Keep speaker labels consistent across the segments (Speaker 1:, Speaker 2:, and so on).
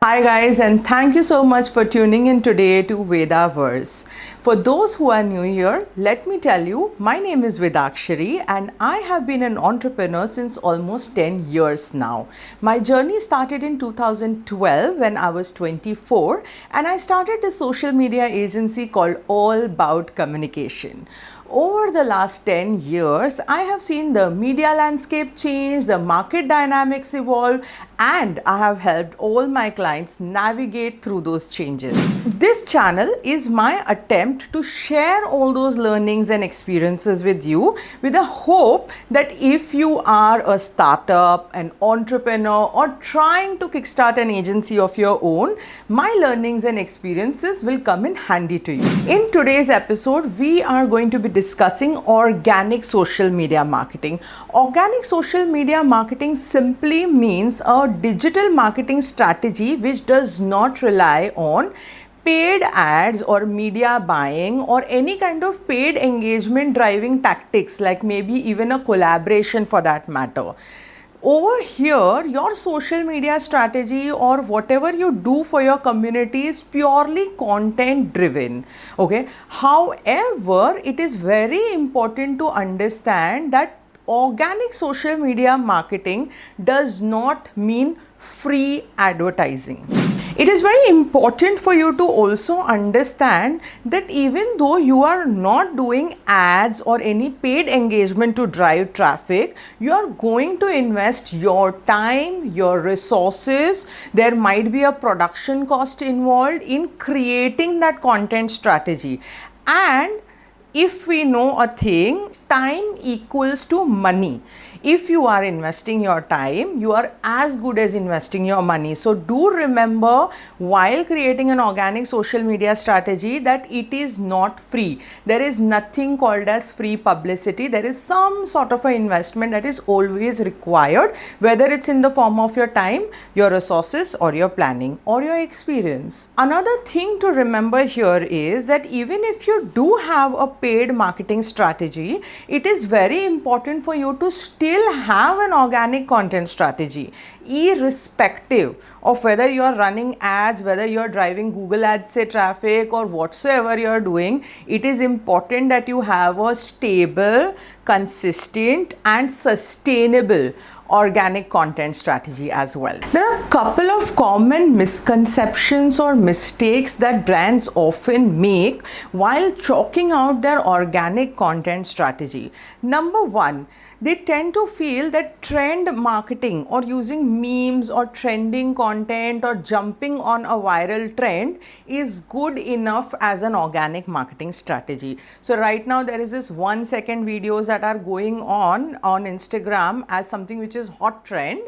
Speaker 1: Hi guys, and thank you so much for tuning in today to Vedaverse. For those who are new here, let me tell you, my name is Vedakshari and I have been an entrepreneur since almost 10 years now. My journey started in 2012 when I was 24 and I started a social media agency called All About Communication. Over the last 10 years, I have seen the media landscape change, the market dynamics evolve, and I have helped all my clients navigate through those changes. This channel is my attempt to share all those learnings and experiences with you with the hope that if you are a startup, an entrepreneur, or trying to kickstart an agency of your own, my learnings and experiences will come in handy to you. In today's episode, we are going to be discussing organic social media marketing. Organic social media marketing simply means a digital marketing strategy which does not rely on paid ads or media buying or any kind of paid engagement driving tactics, like maybe even a collaboration for that matter. Over here, your social media strategy or whatever you do for your community is purely content driven. Okay. However, it is very important to understand that organic social media marketing does not mean free advertising. It is very important for you to also understand that even though you are not doing ads or any paid engagement to drive traffic, you are going to invest your time, your resources. There might be a production cost involved in creating that content strategy. And if we know a thing, time equals to money. If you are investing your time, you are as good as investing your money. So do remember while creating an organic social media strategy that it is not free. There is nothing called as free publicity. There is some sort of an investment that is always required, whether it's in the form of your time, your resources, or your planning, or your experience. Another thing to remember here is that even if you do have a paid marketing strategy, it is very important for you to still have an organic content strategy, irrespective of whether you are running ads, whether you are driving Google Ads say traffic, or whatsoever you are doing. It is important that you have a stable, consistent and sustainable organic content strategy as well. There are a couple of common misconceptions or mistakes that brands often make while chalking out their organic content strategy. Number one, they tend to feel that trend marketing or using memes or trending content or jumping on a viral trend is good enough as an organic marketing strategy. So right now there is this 1-second videos that are going on Instagram as something which is hot trend.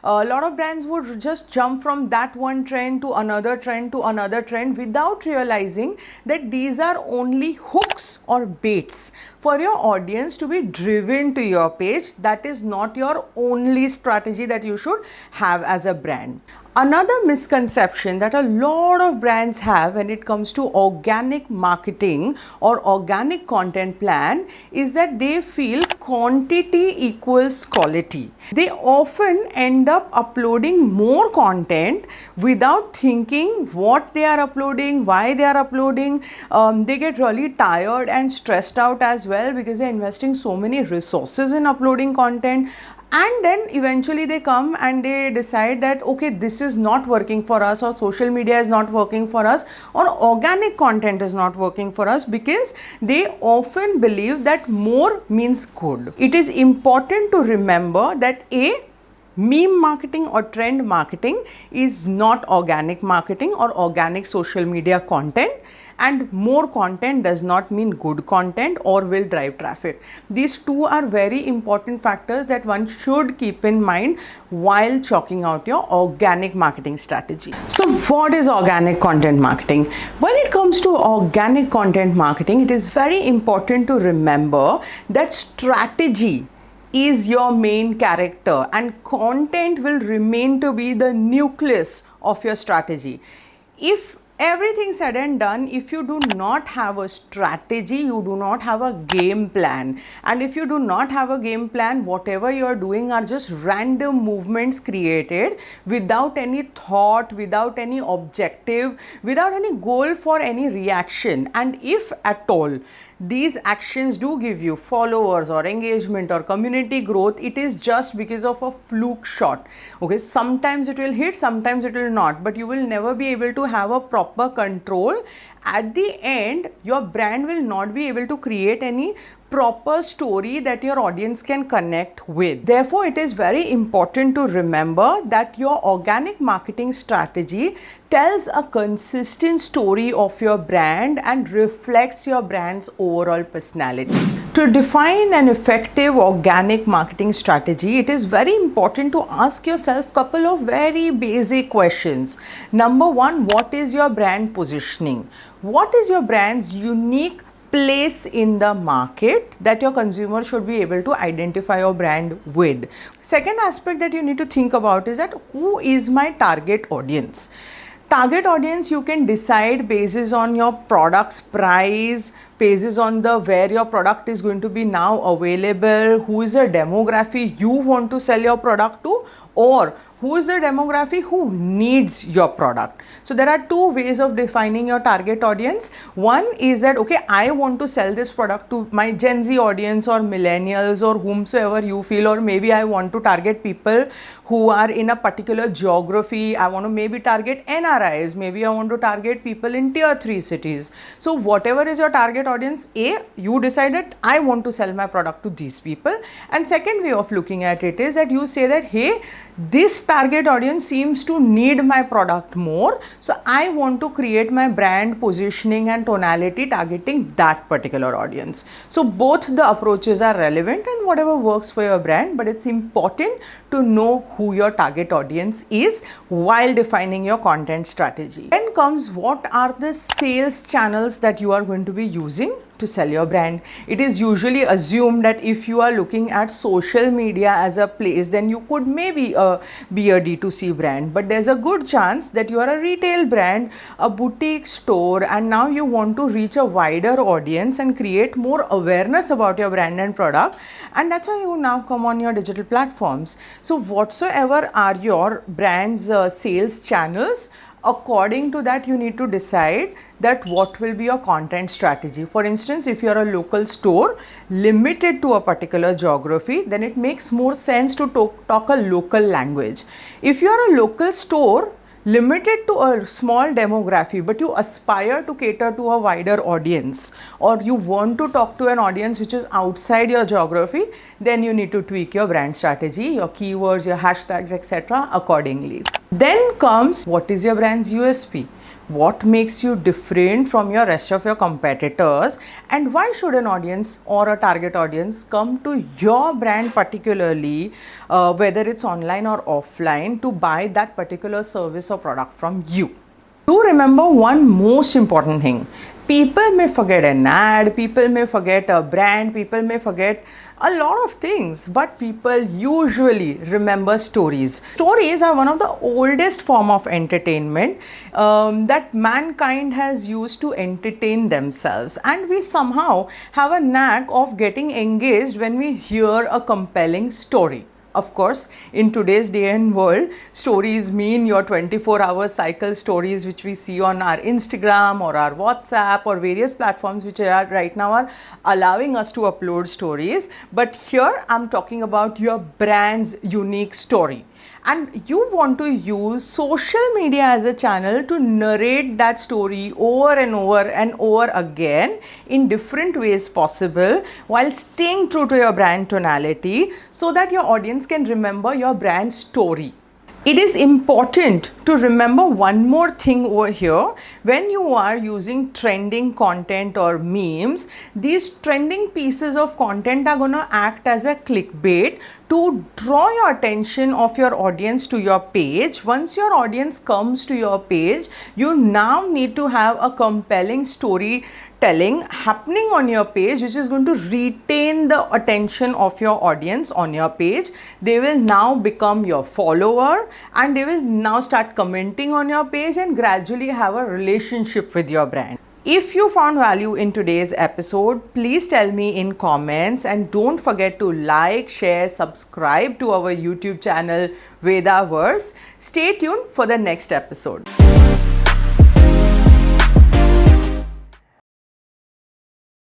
Speaker 1: A lot of brands would just jump from that one trend to another trend to another trend without realizing that these are only hooks or baits for your audience to be driven to your page. That is not your only strategy that you should have as a brand. Another misconception that a lot of brands have when it comes to organic marketing or organic content plan is that they feel quantity equals quality. They often end up uploading more content without thinking what they are uploading, why they are uploading. They get really tired and stressed out as well because they are investing so many resources in uploading content. And then eventually they come and they decide that, okay, this is not working for us, or social media is not working for us, or organic content is not working for us, because they often believe that more means good. It is important to remember that meme marketing or trend marketing is not organic marketing or organic social media content, and more content does not mean good content or will drive traffic. These two are very important factors that one should keep in mind while chalking out your organic marketing strategy. So what is organic content marketing? When it comes to organic content marketing, it is very important to remember that strategy is your main character and content will remain to be the nucleus of your strategy. If Everything said and done, if you do not have a strategy, you do not have a game plan. And if you do not have a game plan, whatever you are doing are just random movements created without any thought, without any objective, without any goal for any reaction. And if at all these actions do give you followers or engagement or community growth, it is just because of a fluke shot. Okay, sometimes it will hit, sometimes it will not, but you will never be able to have a proper control. At the end, your brand will not be able to create any proper story that your audience can connect with. Therefore, it is very important to remember that your organic marketing strategy tells a consistent story of your brand and reflects your brand's overall personality. To define an effective organic marketing strategy, it is very important to ask yourself a couple of very basic questions. Number one, what is your brand positioning? What is your brand's unique place in the market that your consumer should be able to identify your brand with? Second aspect that you need to think about is that who is my target audience? Target audience you can decide basis on your product's price, basis on the where your product is going to be now available, who is the demography you want to sell your product to, or who is the demography who needs your product. So there are two ways of defining your target audience. One is that, okay, I want to sell this product to my Gen Z audience or millennials or whomsoever you feel, or maybe I want to target people who are in a particular geography. I want to maybe target NRIs, maybe I want to target people in tier 3 cities. So whatever is your target audience, you decided I want to sell my product to these people. And second way of looking at it is that you say that, hey, this target audience seems to need my product more, so I want to create my brand positioning and tonality targeting that particular audience. So both the approaches are relevant and whatever works for your brand, but it's important to know who your target audience is while defining your content strategy. Then comes, what are the sales channels that you are going to be using to sell your brand? It is usually assumed that if you are looking at social media as a place, then you could maybe be a D2C brand, but there's a good chance that you are a retail brand, a boutique store, and now you want to reach a wider audience and create more awareness about your brand and product, and that's why you now come on your digital platforms. So whatsoever are your brand's sales channels, according to that you need to decide that what will be your content strategy. For instance, if you are a local store limited to a particular geography, then it makes more sense to talk a local language. If you are a local store limited to a small demography, but you aspire to cater to a wider audience, or you want to talk to an audience which is outside your geography, then you need to tweak your brand strategy, your keywords, your hashtags, etc. accordingly. Then comes, what is your brand's USP? What makes you different from your rest of your competitors, and why should an audience or a target audience come to your brand particularly, whether it's online or offline, to buy that particular service or product from you? Do remember one most important thing. People may forget an ad, people may forget a brand, people may forget a lot of things, but people usually remember stories. Stories are one of the oldest form of entertainment that mankind has used to entertain themselves, and we somehow have a knack of getting engaged when we hear a compelling story. Of course, in today's day and world, stories mean your 24-hour cycle stories which we see on our Instagram or our WhatsApp or various platforms which are right now are allowing us to upload stories. But here I'm talking about your brand's unique story. And you want to use social media as a channel to narrate that story over and over and over again in different ways possible, while staying true to your brand tonality, so that your audience can remember your brand story. It is important to remember one more thing over here. When you are using trending content or memes, these trending pieces of content are going to act as a clickbait to draw your attention of your audience to your page. Once your audience comes to your page, you now need to have a compelling story telling happening on your page, which is going to retain the attention of your audience on your page. They will now become your follower, and they will now start commenting on your page and gradually have a relationship with your brand. If you found value in today's episode, please tell me in comments, and don't forget to like, share, subscribe to our YouTube channel Vedaverse. Stay tuned for the next episode.